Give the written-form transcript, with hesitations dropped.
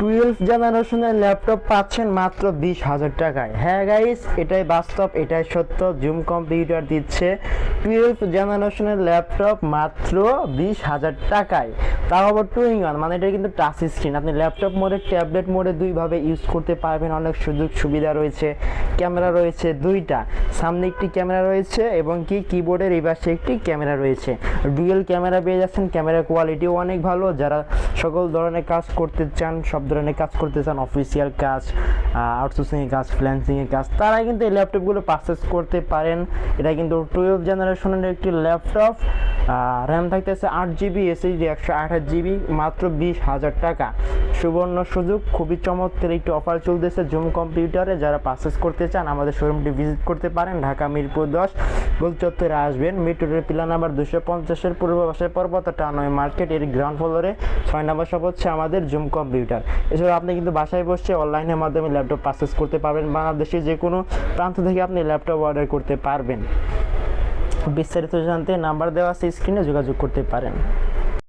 12 জেনারেশনের ল্যাপটপ পাচ্ছেন মাত্র 20,000 টাকায়। হ্যাঁ গাইস, এটাই বাস্তব, এটাই সত্য। জুম কম্পিউটার দিচ্ছে 12 জেনারেশনের ল্যাপটপ মাত্র 20,000 টাকায়, তাও আবার 2-in-1, মানে এটা কিন্তু টাচ স্ক্রিন। আপনি ল্যাপটপ মোডে, ট্যাবলেট মোডে দুইভাবে ইউজ করতে পারবেন। অনেক সুযোগ সুবিধা রয়েছে। ক্যামেরা রয়েছে দুইটা, সামনে একটি ক্যামেরা রয়েছে এবং কিবোর্ডের এই পাশে একটি ক্যামেরা রয়েছে। ডুয়েল ক্যামেরা পেয়ে যাচ্ছেন। ক্যামেরা কোয়ালিটিও অনেক ভালো। যারা সকল ধরনের কাজ করতে চান, সব ধরনের কাজ করতে চান, অফিসিয়াল কাজ, আউটসোর্সিংয়ের কাজ, ফ্রিল্যান্সিংয়ের কাজ, তারা কিন্তু এই ল্যাপটপগুলো পারচেস করতে পারেন। এটা কিন্তু 12 জেনারেশনের একটি ল্যাপটপ। র্যাম থাকতেছে 8GB, SSD 128GB, মাত্র 20,000 টাকা। সুবর্ণ সুযোগ, খুবই চমৎকার একটি অফার চলতেছে জুম কম্পিউটারে। যারা পারচেস করতে চান আমাদের শোরুমটি ভিজিট করতে পারেন। ঢাকা মিরপুর 10 গোল চত্বরে আসবেন। মেট্রোরের পিলার নাম্বার 250-এর পূর্ব পাশে পর্বত টাউনওয়ে মার্কেট, এর গ্রাউন্ড ফ্লোরে 6 নম্বর শপ হচ্ছে আমাদের জুম কম্পিউটার। এছাড়াও আপনি কিন্তু বাসায় বসে অনলাইনের মাধ্যমে ল্যাপটপ পারচেস করতে পারবেন। বাংলাদেশের যে কোনো প্রান্ত থেকে আপনি ল্যাপটপ অর্ডার করতে পারবেন। বিস্তারিত জানতে নাম্বার দেওয়া আছে স্ক্রিনে, যোগাযোগ করতে পারেন।